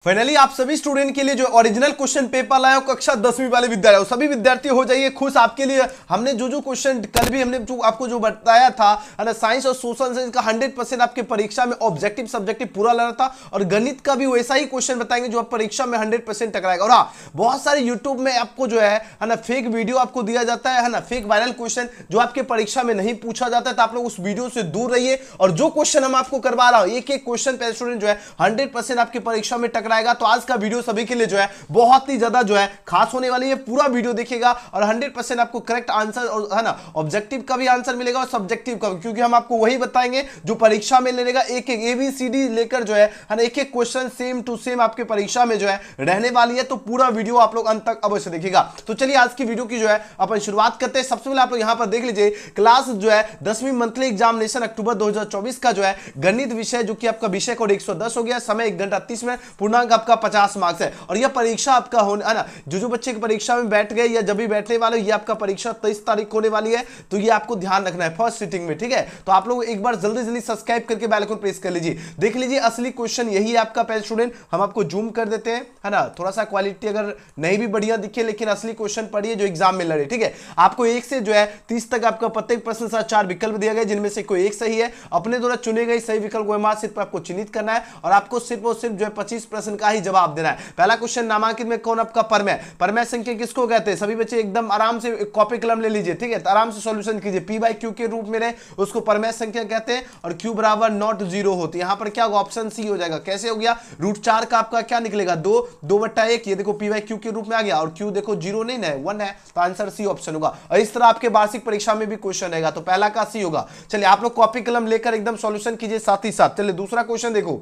Finally आप सभी student के लिए जो ओरिजिनल क्वेश्चन पेपर लाया कक्षा 10वीं वाले विद्यार्थी सभी विद्यार्थी हो जाइए खुश। आपके लिए हमने जो क्वेश्चन कल भी हमने जो आपको जो बताया था है ना, साइंस और सोशल साइंस का 100% आपके परीक्षा में ऑब्जेक्टिव सब्जेक्टिव पूरा लगा था और गणित का भी वैसा ही क्वेश्चन बताएंगे जो आप परीक्षा में 100% टकराएगा। और हाँ, बहुत सारे यूट्यूब में आपको जो है ना फेक वीडियो आपको दिया जाता है ना, फेक वायरल क्वेश्चन जो आपके परीक्षा में नहीं पूछा जाता है, तो आप लोग उस वीडियो से दूर रहिए। और जो क्वेश्चन हम आपको करवा रहा हूं एक एक क्वेश्चन पे स्टूडेंट जो है 100% आपकी परीक्षा में टकराएगा। तो आज का वीडियो सभी के लिए जो है बहुत ही ज्यादा जो है खास होने वाली है। पूरा वीडियो देखिएगा और 100% आपको करेक्ट आंसर और है ना ऑब्जेक्टिव का भी आंसर मिलेगा और सब्जेक्टिव का, क्योंकि हम आपको वही बताएंगे जो परीक्षा में लेगा। एक एक ABCD लेकर जो है ना एक एक क्वेश्चन सेम टू सेम आपके परीक्षा में जो है रहने वाली है। तो पूरा वीडियो आप लोग अंत तक अवश्य देखिएगा। तो चलिए आज की वीडियो की जो है अपन शुरुआत करते हैं। सबसे पहले आप लोग यहां पर देख लीजिए क्लास जो है 10वीं मंथली एग्जामिनेशन अक्टूबर 2024 का जो है गणित विषय जो कि आपका विषय कोड 110 हो गया, समय 1 घंटा 30 मिनट, पूर्णांक आपका 50 मार्क्स है। और यह परीक्षा आपका होने है ना, जो बच्चे की परीक्षा में बैठ गए या जब भी बैठने वाले, ये आपका परीक्षा 23 तारीख होने वाली है। तो ये आपको ध्यान रखना है फर्स्ट सीटिंग में, ठीक है। तो आप लोग एक बार जल्दी जल्दी सब्सक्राइब करके बेल आइकन प्रेस कर लीजिए। देख लीजिए असली क्वेश्चन यही है आपका पेज स्टूडेंट। हम आपको जूम कर देते हैं है ना, थोड़ा सा क्वालिटी अगर नहीं भी बढ़िया दिखे, लेकिन असली क्वेश्चन पढ़िए जो एग्जाम में लड़े, ठीक है। आपको 1 से जो है 30 तक आपका प्रत्येक प्रश्न से 4 विकल्प दिया गया, जिनमें से कोई एक सही है। अपने द्वारा चुने गए सही विकल्प को सिर्फ आपको चिन्हित करना है और आपको सिर्फ और सिर्फ जो है 25 प्रश्न का ही जवाब देना है। पहला क्वेश्चन नामांकित में कौन आपका परमेय, परमेय संख्या किसको कहते हैं? सभी बच्चे एकदम आराम से कॉपी कलम ले लीजिए, ठीक है। तो आराम से सॉल्यूशन कीजिए। P/Q के रूप में रहे उसको परमेय संख्या कहते हैं और Q बराबर नॉट 0 होती है। यहां पर क्या होगा? ऑप्शन सी हो जाएगा। कैसे हो गया? √4 का आपका क्या निकलेगा? 2/1। ये देखो P/Q के रूप में आ गया और Q देखो 0 नहीं है 1 है, तो आंसर सी ऑप्शन होगा। और इस तरह आपके वार्षिक परीक्षा में भी क्वेश्चन रहेगा, तो पहला का सी होगा। चलिए आप लोग कॉपी कलम लेकर एकदम सॉल्यूशन कीजिए साथ ही साथ। चलिए दूसरा क्वेश्चन देखो।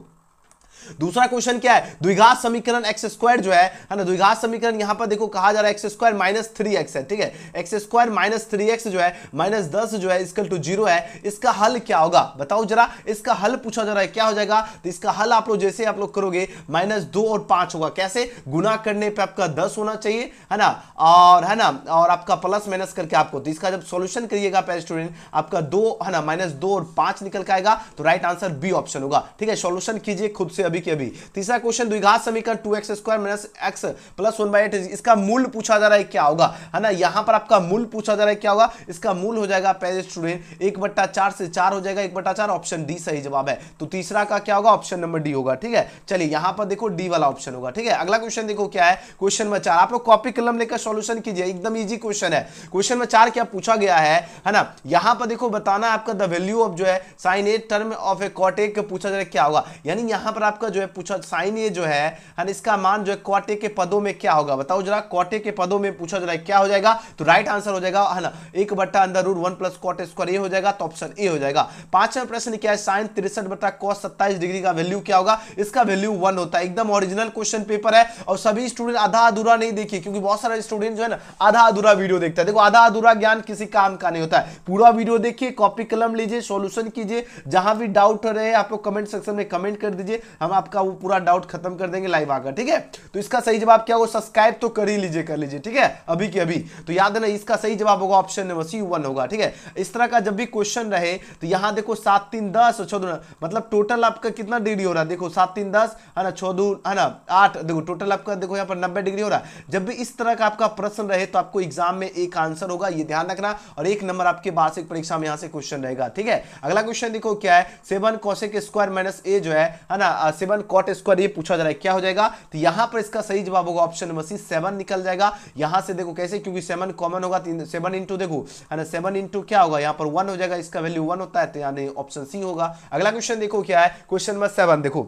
दूसरा क्वेश्चन क्या है? द्विघात समीकरण x² जो है ना, द्विघात समीकरण यहां पर देखो कहा जा रहा है x² - 3x है, ठीक है। x² - 3x जो है -10 जो है इक्वल टू 0 है। इसका हल क्या होगा बताओ जरा। इसका हल पूछा जा रहा है, क्या हो जाएगा? तो इसका हल आप लोग जैसे आप लोग करोगे -2 और 5 होगा। कैसे? गुना करने पे आपका 10 होना चाहिए है ना, और आपका प्लस माइनस करके आपको, तो इसका जब सॉल्यूशन करिएगा पे स्टूडेंट आपका 2 है ना -2 और 5 निकल के आएगा। तो राइट आंसर बी ऑप्शन होगा, ठीक है। सॉल्यूशन कीजिए खुद से अभी के अभी। तीसरा क्वेश्चन द्विघात समीकरण 2x² - x + 1/8, इसका मूल पूछा जा रहा है, क्या होगा है ना। यहां पर आपका मूल पूछा जा रहा है, क्या होगा? इसका मूल हो जाएगा पहले स्टूडेंट 1/4 से 4 हो जाएगा, 1/4 ऑप्शन डी सही जवाब है। तो तीसरा का क्या होगा? ऑप्शन नंबर डी होगा, ठीक है। चलिए यहां पर देखो डी वाला ऑप्शन होगा, ठीक है। अगला क्वेश्चन देखो क्या है, क्वेश्चन नंबर 4। आप लोग कॉपी कलम लेकर सॉल्यूशन कीजिए, एकदम इजी क्वेश्चन है। क्वेश्चन नंबर 4 क्या पूछा गया है ना, यहां पर देखो बताना आपका द वैल्यू ऑफ जो है sin a term of A cot a पूछा जा रहा है, क्या होगा? यानी यहां पर आपका जो है पूछा sin a जो है इसका मान जो है cot a के पदों में क्या होगा बताओ जरा। cot a के पदों में पूछा जा रहा है, क्या हो जाएगा? तो राइट आंसर हो जाएगा है ना 1/√1 + cot² ये हो जाएगा, तो ऑप्शन ए हो जाएगा। पांचवा प्रश्न क्या है? sin 63/cos 27 डिग्री का वैल्यू क्या होगा? इसका वैल्यू 1 होता है। एकदम ओरिजिनल क्वेश्चन पेपर है और सभी स्टूडेंट आधा अधूरा नहीं देखिए, क्योंकि बहुत सारे स्टूडेंट जो है ना आधा अधूरा वीडियो देखता है। देखो आधा अधूरा ज्ञान किसी काम का नहीं होता है। पूरा वीडियो देखिए, कॉपी कलम लीजिए, सॉल्यूशन कीजिए। जहां भी डाउट रहे आप लोग कमेंट सेक्शन में कमेंट कर दीजिए, हम आपका वो पूरा डाउट खत्म कर देंगे लाइव आकर, ठीक है। तो इसका सही जवाब क्या होगा? सब्सक्राइब तो कर ही लीजिए, कर लीजिए, ठीक है, अभी के अभी। तो याद है ना, इसका सही जवाब होगा ऑप्शन नंबर सी 1 होगा, ठीक है। इस तरह का जब भी क्वेश्चन रहे तो यहां देखो 7 3 10 14, मतलब टोटल आपका कितना डिग्री हो रहा है? देखो 7 3 10 है ना, 14 है ना 8, देखो टोटल आपका देखो यहां पर 90 डिग्री हो रहा है। जब भी इस तरह का आपका प्रश्न रहे तो आपको एग्जाम में एक आंसर होगा, ये ध्यान रखना, और 1 नंबर आपके वार्षिक परीक्षा में यहां से क्वेश्चन रहेगा, ठीक है। अगला क्वेश्चन देखो क्या है? 7 cosec² - a जो है ना 7 cot² ये पूछा जा रहा है, क्या हो जाएगा? तो यहां पर इसका सही जवाब होगा ऑप्शन नंबर सी 7 निकल जाएगा। यहां से देखो कैसे, क्योंकि 7 कॉमन होगा, 7 इंटू देखो है ना 7 इंटू क्या होगा? यहां पर 1 हो जाएगा, इसका वैल्यू 1 होता है, तो यानी ऑप्शन सी होगा। अगला क्वेश्चन देखो क्या है? क्वेश्चन नंबर 7 देखो,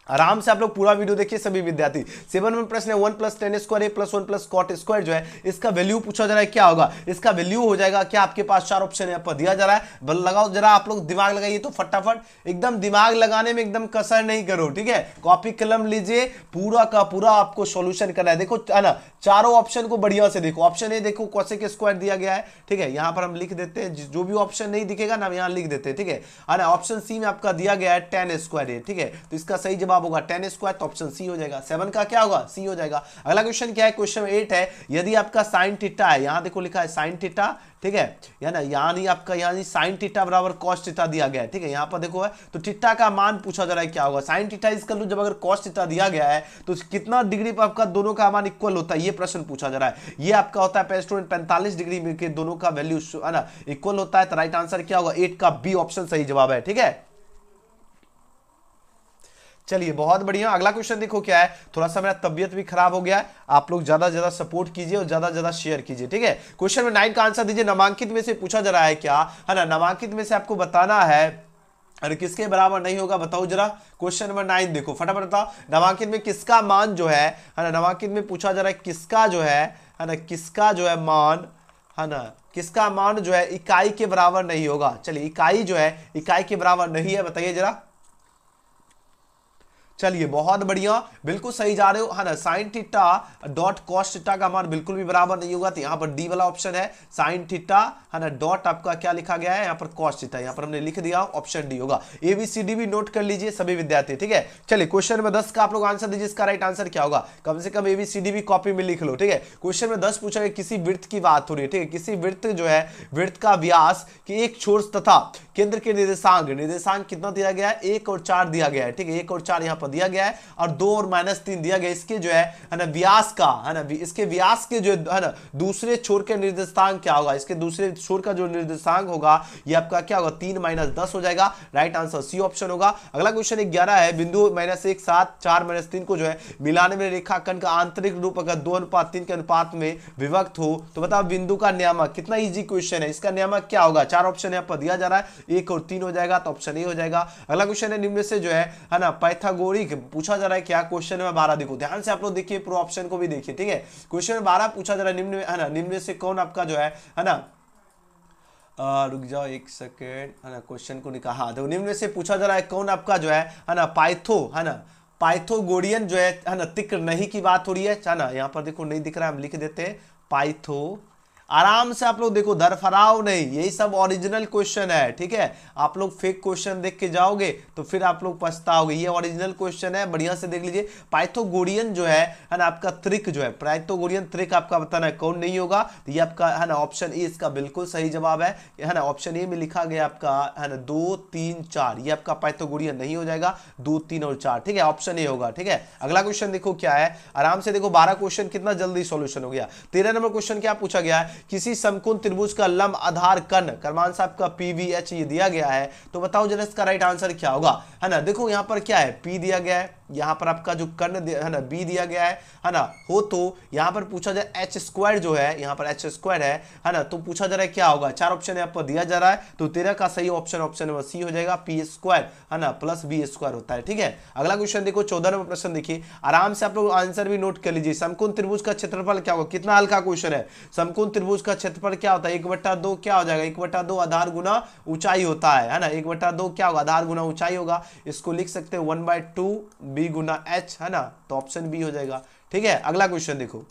आराम से आप लोग पूरा वीडियो देखिए सभी विद्यार्थी। 7 में प्रश्न है 1 + tan² a + 1 + cot² जो है इसका वैल्यू पूछा जा रहा है, क्या होगा? इसका वैल्यू हो जाएगा क्या? आपके पास 4 ऑप्शन यहाँ पर दिया जा रहा है, बल लगाओ जरा, आप लोग दिमाग लगाइए तो फटाफट, एकदम दिमाग लगाने में एकदम कसर नहीं करो, ठीक है। कॉपी कलम लीजिए, पूरा का पूरा आपको सॉल्यूशन करना है। देखो है ना, चारों ऑप्शन को बढ़िया से देखो। ऑप्शन ए देखो cosec² दिया गया है, ठीक है। यहां पर हम लिख देते हैं, जो भी ऑप्शन नहीं दिखेगा ना यहां लिख देते हैं, ठीक है ना। ऑप्शन सी में आपका दिया गया है tan², ठीक है। तो इसका सही जवाब जवाब होगा 10 स्क्वायर, तो ऑप्शन सी हो जाएगा। 7 का क्या होगा, सी हो जाएगा। अगला क्वेश्चन क्या है, क्वेश्चन 8 है, यदि आपका साइन थीटा है, यहां देखो लिखा है साइन थीटा, ठीक है, या ना यहाँ नहीं आपका यहाँ नहीं साइन थीटा बराबर कॉस थीटा दिया गया है, ठीक है, यहाँ पर देखो है, तो थीटा का मान पूछा जा रहा है क्या होगा, साइन थीटा इसका लो, जब अगर कॉस थीटा दिया गया है तो कितना डिग्री पर आपका दोनों का मान इक्वल होता है, ये प्रश्न पूछा जा रहा है। ये आपका होता है स्टूडेंट 45 डिग्री में के दोनों का वैल्यू है ना इक्वल होता है, तो राइट आंसर क्या होगा, 8 का बी ऑप्शन सही जवाब है, ठीक है। चलिए बहुत बढ़िया। अगला क्वेश्चन देखो क्या है, थोड़ा सा मेरा तबियत भी खराब हो गया है, आप लोग ज्यादा से ज्यादा सपोर्ट कीजिए और ज्यादा से ज्यादा शेयर कीजिए, ठीक है। क्वेश्चन में 9 का आंसर दीजिए। नामांकित में से पूछा जा रहा है क्या, है ना, नामांकित में से आपको बताना है, अरे किसके बराबर नहीं होगा बताओ जरा। क्वेश्चन नंबर 9 देखो फटाफट बताओ, नामांकित में किसका मान जो है ना, नामांकित में पूछा जा रहा है किसका जो है ना, किसका जो है मान, है ना, किसका मान जो है इकाई के बराबर नहीं होगा। चलिए इकाई जो है इकाई के बराबर नहीं है, बताइए जरा। चलिए बहुत बढ़िया, बिल्कुल सही जा रहे हो, है ना। Sine theta dot cos theta का मान बिल्कुल भी बराबर नहीं होगा, तो यहाँ पर डी वाला ऑप्शन है, साइन थीटा, है ना, डॉट आपका क्या लिखा गया है यहाँ पर कॉस थीटा, यहाँ पर हमने लिख दिया ऑप्शन डी होगा। एबीसीडी भी नोट कर लीजिए सभी विद्यार्थी, ठीक है। चलिए क्वेश्चन नंबर 10 का आप लोग आंसर दीजिए, इसका राइट आंसर क्या होगा, कम से कम एबीसीडी भी कॉपी में लिख लो, ठीक है। क्वेश्चन में 10 पूछा गया, किसी वृत्त की बात हो रही है, ठीक है, किसी वृत्त जो है वृत्त का व्यास की एक छोर तथा केंद्र के निर्देशांक कितना दिया गया है, 1 और 4 दिया गया है, ठीक है, 1 और 4 यहाँ पर दिया गया है, और 2 और -3 दिया गया। इसके जो है ना व्यास का, है ना, इसके व्यास के जो है ना दूसरे छोर के निर्देशांक क्या होगा, इसके दूसरे छोर का जो निर्देशांक होगा ये आपका क्या होगा, 3 - 10 हो जाएगा, राइट आंसर सी ऑप्शन होगा। अगला क्वेश्चन 11 है, बिंदु -1 7 4 -3 को जो है मिलाने में रेखाखंड का आंतरिक रूप अगर 2:3 के अनुपात में विभक्त हो तो बताओ बिंदु का नियामक। कितना इजी क्वेश्चन है, इसका नियामक क्या होगा, 4 ऑप्शन यहाँ पर दिया जा रहा है, 1 और 3 हो जाएगा, तो ऑप्शन ए हो जाएगा। अगला क्वेश्चन है, निम्न में से जो है ना पाइथागोरिक पूछा जा रहा है क्या, क्वेश्चन में 12 देखो ध्यान से आप लोग देखिए, प्रो ऑप्शन को भी देखिए, ठीक है। क्वेश्चन में 12 पूछा जा रहा है, निम्न में, है ना, निम्न में से कौन आपका जो है ना, रुक जाओ एक सेकेंड, है ना, क्वेश्चन को निकाला, हाँ, तो निम्न में से पूछा जा रहा है कौन आपका जो है ना पाइथागोरियन जो है ना तिक्र नहीं की बात हो रही है ना, यहाँ पर देखो नहीं दिख रहा है, हम लिख देते हैं पाइथो, आराम से आप लोग देखो, धरफराव नहीं, यही सब ओरिजिनल क्वेश्चन है, ठीक है। आप लोग फेक क्वेश्चन देख के जाओगे तो फिर आप लोग पछताओगे, ये ओरिजिनल क्वेश्चन है, बढ़िया से देख लीजिए। पाइथागोरियन जो है ना आपका त्रिक जो है, पाइथागोरियन त्रिक आपका बताना है कौन नहीं होगा, तो ये आपका है ना ऑप्शन ए इसका बिल्कुल सही जवाब है ना, ऑप्शन ए में लिखा गया आपका है ना 2 3 4, ये आपका पाइथागोरियन नहीं हो जाएगा, 2 3 और 4, ठीक है, ऑप्शन ए होगा, ठीक है। अगला क्वेश्चन देखो क्या है, आराम से देखो, 12 क्वेश्चन कितना जल्दी सॉल्यूशन हो गया। 13 नंबर क्वेश्चन क्या पूछा गया है, किसी समकोण त्रिभुज का लंब आधार कर्ण क्रमांक आपका पीवीएच ये दिया गया है, तो बताओ जरा इसका राइट आंसर क्या होगा, है ना। देखो यहां पर क्या है, पी दिया गया है, यहां पर आपका जो कर्ण है ना बी दिया गया है ना, हो तो यहां पर पूछा जाए एच स्क्वायर जो है, यहां पर एच स्क्वायर है ना, तो पूछा जा रहा है क्या होगा, 4 ऑप्शन यहां पर दिया जा रहा है, तो 13 का सही ऑप्शन ऑप्शन नंबर सी हो जाएगा, पी स्क्वायर है ना प्लस बी स्क्वायर होता है, ठीक है। अगला क्वेश्चन देखो 14 नंबर प्रश्न देखिए, आराम से आप लोग आंसर भी नोट कर लीजिए। समकोण त्रिभुज का क्षेत्रफल क्या होगा, कितना हल्का क्वेश्चन है, समकोण त्रिभुज का क्षेत्रफल क्या होता है, 1/2 क्या हो जाएगा, 1/2 आधार गुना ऊंचाई होता है ना, 1/2 क्या होगा, आधार गुना ऊंचाई होगा, इसको लिख सकते हैं 1/2 बी गुना एच, है ना, तो ऑप्शन बी हो जाएगा, ठीक है। अगला क्वेश्चन देखो,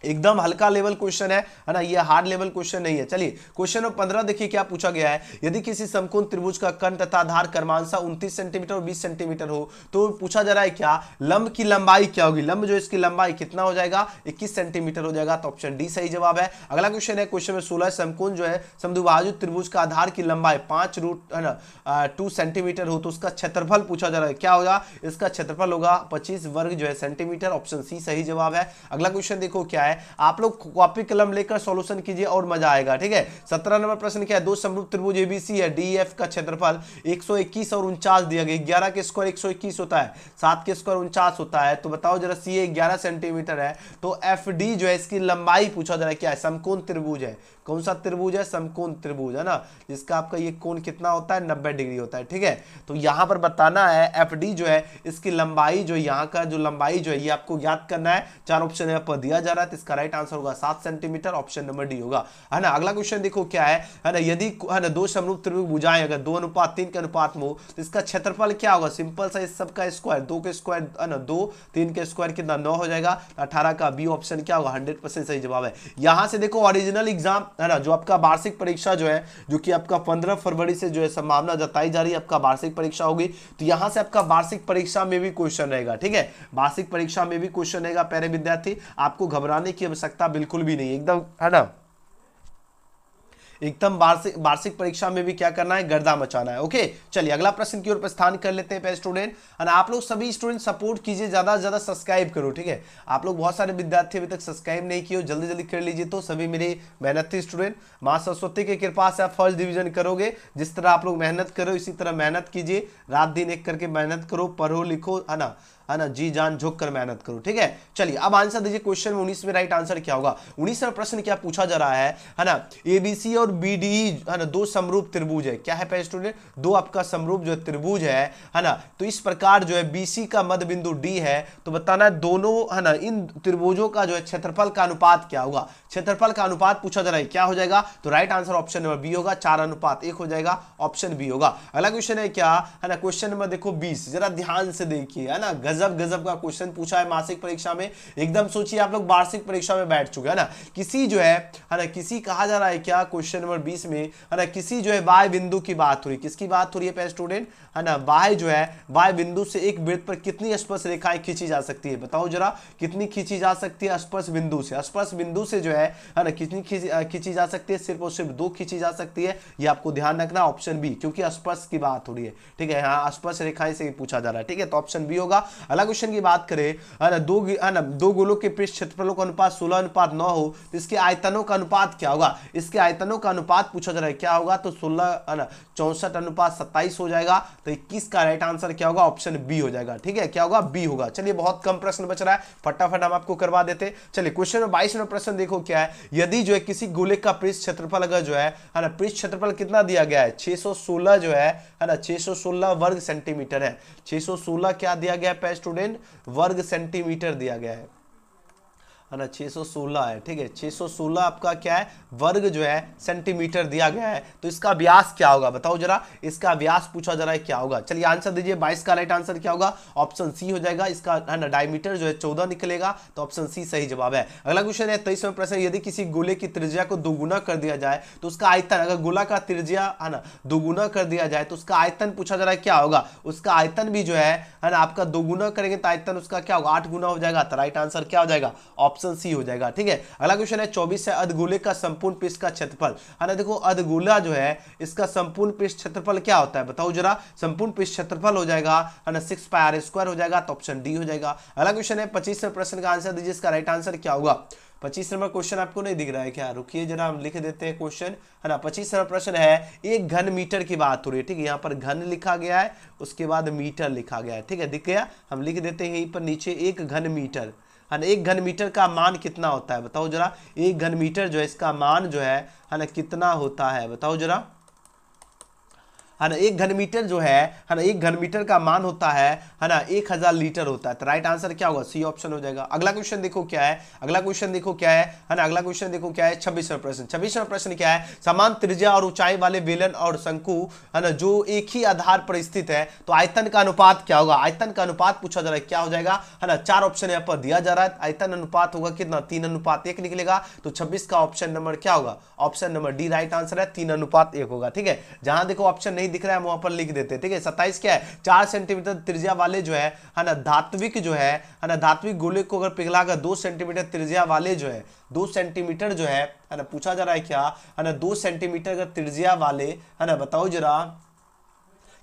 एकदम हल्का लेवल क्वेश्चन है ना, ये हार्ड लेवल क्वेश्चन नहीं है। चलिए क्वेश्चन नंबर 15 देखिए क्या पूछा गया है, यदि किसी समकोण त्रिभुज का कर्ण तथा आधार क्रमांशः 29 सेंटीमीटर और 20 सेंटीमीटर हो तो पूछा जा रहा है क्या, लंब की लंबाई क्या होगी, लंब जो इसकी लंबाई कितना हो जाएगा, 21 सेंटीमीटर हो जाएगा, तो ऑप्शन डी सही जवाब है। अगला क्वेश्चन है, क्वेश्चन में 16 समकोण जो है समद्विभाजित त्रिभुज का आधार की लंबाई 5√2 सेंटीमीटर हो तो उसका क्षेत्रफल पूछा जा रहा है, क्या होगा, इसका क्षेत्रफल होगा 25 वर्ग जो है सेंटीमीटर, ऑप्शन सी सही जवाब है। अगला क्वेश्चन देखो क्या है, आप लोग कॉपी कलम लेकर सॉल्यूशन कीजिए और मजा आएगा, ठीक है। 17 नंबर प्रश्न क्या है, दो समरूप त्रिभुज एबीसी है, डीएफ का क्षेत्रफल 121 और 49 दिया गया, 11 के स्क्वायर 121 होता है, 7 के स्क्वायर 49 होता है, तो बताओ जरा सी 11 सेंटीमीटर है, तो एफ डी जो है इसकी लंबाई पूछा जा रहा है क्या है, समकोण त्रिभुज है, कौन सा त्रिभुज है, समकोण त्रिभुज है ना, जिसका आपका ये कोण कितना होता है, 90 डिग्री होता है, ठीक है। तो यहां पर बताना है एफ डी जो है इसकी लंबाई जो यहाँ का जो लंबाई जो है ये आपको ज्ञात करना है, 4 ऑप्शन यहाँ पर दिया जा रहा है, इसका राइट आंसर होगा 7 सेंटीमीटर, ऑप्शन नंबर डी होगा, है ना। अगला क्वेश्चन देखो क्या है ना, यदि है ना दो समरूप त्रिभुज भुजाएं अगर 2:3 के अनुपात में हो तो इसका क्षेत्रफल क्या होगा, सिंपल सा इस सबका स्क्वायर, 2 के स्क्वायर है ना 2, 3 के स्क्वायर कितना 9 हो जाएगा, 18 का बी ऑप्शन क्या होगा 100% सही जवाब है। यहां से देखो ओरिजिनल एग्जाम है ना, जो आपका वार्षिक परीक्षा जो है, जो कि आपका 15 फरवरी से जो है संभावना जताई जा रही है आपका वार्षिक परीक्षा होगी, तो यहां से आपका वार्षिक परीक्षा में भी क्वेश्चन रहेगा, ठीक है, वार्षिक परीक्षा में भी क्वेश्चन रहेगा। प्यारे विद्यार्थी आपको घबराने की आवश्यकता बिल्कुल भी नहीं, एकदम है ना, एकदम वार्षिक परीक्षा में भी क्या करना है, गर्दा मचाना है। ओके चलिए अगला प्रश्न की ओर प्रस्थान कर लेते हैं स्टूडेंट, और आप लोग सभी स्टूडेंट सपोर्ट कीजिए, ज्यादा से ज्यादा सब्सक्राइब करो, ठीक है। आप लोग बहुत सारे विद्यार्थी अभी तक सब्सक्राइब नहीं किए हो, जल्दी जल्दी कर लीजिए। तो सभी मेरे मेहनती स्टूडेंट, मां सरस्वती की कृपा से आप फर्स्ट डिवीजन करोगे। जिस तरह आप लोग मेहनत करो इसी तरह मेहनत कीजिए, रात दिन एक करके मेहनत करो, पढ़ो लिखो, है ना, जी जान झोंक कर मेहनत करो, ठीक है। चलिए अब आंसर दीजिए, क्वेश्चन 19 में राइट आंसर क्या होगा। 19वां प्रश्न क्या पूछा जा रहा है ना, एबीसी और बीडीई है ना दो समरूप त्रिभुज है, क्या है पे स्टूडेंट, दो आपका समरूप जो त्रिभुज है ना, तो इस प्रकार जो है बीसी का मध्य बिंदु डी है, तो बताना है दोनों है ना इन त्रिभुजों का जो है क्षेत्रफल का अनुपात क्या होगा, क्षेत्रफल का अनुपात पूछा जा रहा है, क्या हो जाएगा, तो right answer option number B होगा, 4:1 हो जाएगा, ऑप्शन बी होगा। अगला क्वेश्चन है क्या है ना, क्वेश्चन नंबर देखो 20, जरा ध्यान से देखिए, है ना, गजब गजब का क्वेश्चन पूछा है मासिक परीक्षा में, एकदम सोचिए आप लोग वार्षिक परीक्षा में बैठ चुके हैं ना। किसी जो है ना, किसी कहा जा रहा है क्या, क्वेश्चन नंबर 20 में है ना, किसी जो है वाय बिंदु की बात हो रही है, किसकी बात हो रही है स्टूडेंट, है ना, वाय जो है वाय बिंदु से एक वृत्त पर कितनी स्पर्श रेखाएं खींची जा सकती है, बताओ जरा, कितनी खींची जा सकती है स्पर्श बिंदु से, स्पर्श बिंदु से जो है ना कितनी खींची जा सकती है, सिर्फ और सिर्फ 2 खींची जा सकती है, ये आपको ध्यान रखना, ऑप्शन बी, क्योंकि स्पर्श की बात हो रही है, ठीक है, हाँ स्पर्श रेखाएं से पूछा जा रहा है, ठीक है, तो ऑप्शन बी होगा। अगला क्वेश्चन की बात करें है ना, दो गोलों के पृष्ठ क्षेत्रफलों का अनुपात 16:9 हो तो इसके आयतनों का अनुपात क्या होगा, इसके आयतनों का अनुपात पूछा जा रहा है, क्या होगा, तो 16 है ना 64:27 हो जाएगा, तो 21 का राइट आंसर क्या होगा, ऑप्शन बी हो जाएगा, ठीक है, क्या होगा, बी होगा। चलिए बहुत कम प्रश्न बच रहा है, फटाफट हम आपको करवा देते। चलिए क्वेश्चन नंबर 22 में प्रश्न देखो क्या है, यदि जो है किसी गोले का पृष्ठ क्षेत्रफल अगर जो है ना, पृष्ठ क्षेत्रफल कितना दिया गया है, 616 जो है ना 616 वर्ग सेंटीमीटर है, 616 क्या दिया गया है स्टूडेंट, वर्ग सेंटीमीटर दिया गया है ना, 616 है, ठीक है, 616 आपका क्या है, वर्ग जो है सेंटीमीटर दिया गया है, तो इसका व्यास क्या होगा, बताओ जरा, इसका व्यास पूछा जा रहा है क्या होगा। चलिए आंसर दीजिए, 22 का राइट आंसर क्या होगा, ऑप्शन सी हो जाएगा, इसका है ना डायमीटर जो है 14 निकलेगा, तो ऑप्शन सी सही जवाब है। अगला क्वेश्चन है 23वां प्रश्न, यदि किसी गोले की त्रिज्या को दोगुना कर दिया जाए तो उसका आयतन, अगर गोला का त्रिज्या है ना दोगुना कर दिया जाए तो उसका आयतन पूछा जा रहा है क्या होगा, उसका आयतन भी जो है ना आपका दोगुना करेंगे तो आयतन उसका क्या होगा, 8 गुना हो जाएगा, तो राइट आंसर क्या हो जाएगा, ऑप्शन सी हो जाएगा, ठीक है। अगला क्वेश्चन है 24 है, अर्धगोले का संपूर्ण पृष्ठ का क्षेत्रफल, है ना, देखो अर्धगोला जो है इसका संपूर्ण पृष्ठ क्षेत्रफल क्या होता है, बताओ जरा, संपूर्ण पृष्ठ क्षेत्रफल हो जाएगा है ना 6πr² हो जाएगा, तो ऑप्शन डी हो जाएगा। अगला क्वेश्चन है 25वें प्रश्न का आंसर दीजिए, इसका राइट आंसर क्या होगा। 25 नंबर क्वेश्चन आपको नहीं दिख रहा है क्या, रुकिए जरा हम लिख देते हैं क्वेश्चन, है ना। 25 नंबर प्रश्न है, एक घन मीटर की बात हो रही है, ठीक है, यहाँ पर घन लिखा गया है, उसके बाद मीटर लिखा गया है, ठीक है, दिख गया, हम लिख देते हैं यहीं पर नीचे, एक घन मीटर, है ना, एक घन मीटर का मान कितना होता है, बताओ जरा, एक घन मीटर जो है इसका मान जो है ना कितना होता है, बताओ जरा, है ना, एक घन मीटर जो है ना, एक घन मीटर का मान होता है ना 1000 लीटर होता है, तो राइट आंसर क्या होगा, सी ऑप्शन हो जाएगा। अगला क्वेश्चन देखो क्या है, अगला क्वेश्चन देखो क्या है ना, अगला क्वेश्चन देखो क्या है, 26वां प्रश्न। 26वां प्रश्न क्या है, समान त्रिज्या और ऊंचाई वाले बेलन और शंकु है ना जो एक ही आधार पर स्थित है, तो आयतन का अनुपात क्या होगा, आयतन का अनुपात पूछा जा रहा है, क्या हो जाएगा, है ना, 4 ऑप्शन यहाँ पर दिया जा रहा है, आयतन अनुपात होगा कितना, 3:1 निकलेगा, तो 26 का ऑप्शन नंबर क्या होगा, option number D right answer है, 3:1 होगा, ठीक है। जहां देखो ऑप्शन नहीं दिख रहा है वहां पर लिख देते, ठीक है। 27 क्या है, 4 सेंटीमीटर त्रिज्या वाले जो है ना धात्विक जो है ना धात्विक गोले को अगर पिघलाकर 2 सेंटीमीटर त्रिज्या वाले जो है 2 सेंटीमीटर जो है ना पूछा जा रहा है क्या, है ना 2 सेंटीमीटर अगर त्रिज्या वाले, है ना, बताओ जरा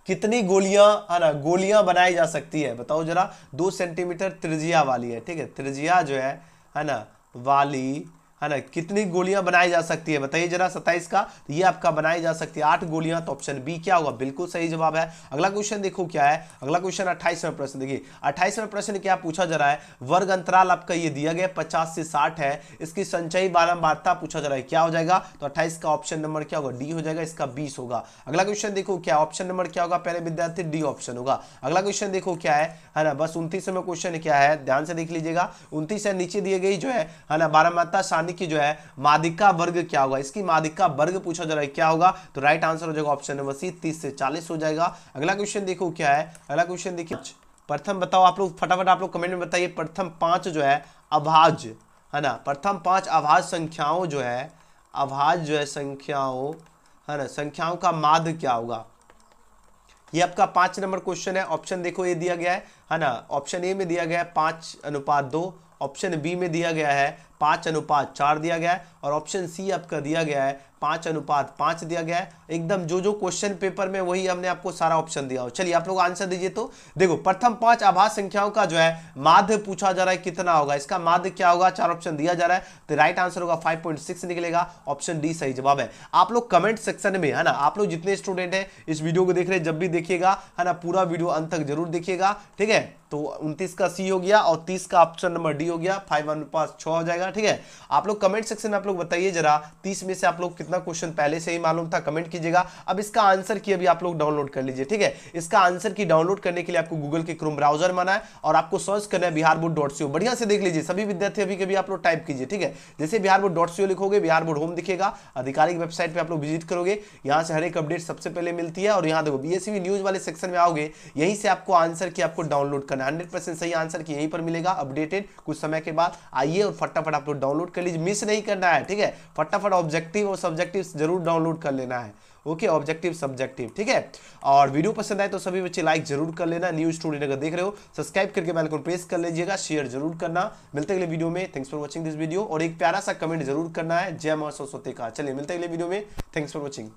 कितनी गोलियां, है ना, गोलियां बनाई जा सकती है, बताओ जरा, 2 सेंटीमीटर त्रिज्या वाली है, ठीक है, त्रिज्या जो है ना वाली, है ना, कितनी गोलियां बनाई जा सकती है बताइए जरा 27 का, तो ये आपका बनाई जा सकती है 8 गोलियां, तो ऑप्शन बी क्या होगा, बिल्कुल सही जवाब है। अगला क्वेश्चन देखो क्या है, अगला क्वेश्चन 28वां प्रश्न देखिए, 28वां प्रश्न क्या पूछा जा रहा है, वर्ग अंतराल आपका ये दिया गया 50 से 60 है, इसकी संचयी बारंबारता पूछा जा रहा है, क्या हो जाएगा, तो 28 का ऑप्शन नंबर क्या होगा, डी हो जाएगा, इसका 20 होगा। अगला क्वेश्चन देखो क्या, ऑप्शन नंबर क्या होगा पहले विद्यार्थी, डी ऑप्शन होगा। अगला क्वेश्चन देखो क्या है ना, बस 29वां क्वेश्चन क्या है, ध्यान से देख लीजिएगा, 29 से नीचे दिए गई जो है ना बारंबारता सारणी की जो है माध्यिका वर्ग क्या होगा, इसकी माध्यिका वर्ग पूछा जा रहा है, क्या होगा, तो राइट आंसर हो जाएगा ऑप्शन नंबर सी, 30 से 40 हो जाएगा। अगला क्वेश्चन देखो क्या है, अगला क्वेश्चन देखिए, प्रथम बताओ आप लोग फटाफट, आप लोग कमेंट में बताइए, प्रथम 5 जो है अभाज्य है ना, प्रथम 5 अभाज्य संख्याओं जो है, अभाज्य जो है संख्याओं है ना, संख्याओं का माध्य क्या होगा, ये आपका 5 नंबर क्वेश्चन है। ऑप्शन देखो ये दिया गया है ना, ऑप्शन ए में दिया गया है 5:2, ऑप्शन बी में दिया गया है 5:4 दिया गया है, और ऑप्शन सी आपका दिया गया है 5:5 दिया गया है। एकदम जो जो क्वेश्चन पेपर में वही हमने आपको सारा ऑप्शन दिया हो। चलिए आप लोग आंसर दीजिए। तो देखो प्रथम 5 अभाज्य संख्याओं का जो है माध्य पूछा जा रहा है, कितना होगा, इसका माध्य क्या होगा, 4 ऑप्शन दिया जा रहा है, तो राइट आंसर होगा 5.6 निकलेगा, ऑप्शन डी सही जवाब है। आप लोग कमेंट सेक्शन में है ना, आप लोग जितने स्टूडेंट हैं इस वीडियो को देख रहे हैं, जब भी देखिएगा है ना, पूरा वीडियो अंत तक जरूर देखिएगा, ठीक है। तो 29 का सी हो गया और 30 का ऑप्शन नंबर डी हो गया, 5:6 हो जाएगा, ठीक है। आप लोग कमेंट सेक्शन में आप लोग बताइए जरा 30 में से आप लोग कितना क्वेश्चन पहले से ही मालूम था, कमेंट कीजिएगा। अब इसका आंसर की अभी आप लोग डाउनलोड कर लीजिए, ठीक है। इसका आंसर की डाउनलोड करने के लिए आपको गूगल के क्रोम ब्राउजर में आना है और आपको सर्च करना है biharboard.co। बढ़िया से देख लीजिए सभी विद्यार्थी, अभी कभी आप लोग टाइप कीजिए, ठीक है। जैसे biharboard.co लिखोगे, बिहार बोर्ड होम दिखेगा, आधिकारिक वेबसाइट पे आप लोग विजिट करोगे, यहाँ से हर एक अपडेट सबसे पहले मिलती है। और यहाँ देखो बीएसवी न्यूज वाले सेक्शन में आओगे, यहीं से आपको आंसर की आपको डाउनलोड करना है, 100% सही आंसर की यहीं पर मिलेगा अपडेटेड कुछ समय के बाद। आइए और फटाफट आप लोग डाउनलोड कर लीजिए, मिस नहीं करना है, ठीक है। फटाफट ऑब्जेक्टिव और सब्जेक्टिव जरूर डाउनलोड कर लेना है, ओके, ऑब्जेक्टिव सब्जेक्टिव, ठीक है। और वीडियो पसंद आए तो सभी बच्चे लाइक जरूर कर लेना, न्यू स्टूडेंट अगर देख रहे हो सब्सक्राइब करके बेल आइकन प्रेस कर लीजिएगा, शेयर जरूर करना। मिलते अगले वीडियो में, thanks for watching this video, और एक प्यारा सा कमेंट जरूर करना है, जय मां सरस्वती का। चलिए मिलते अगले वीडियो में, थैंक्स फॉर वॉचिंग।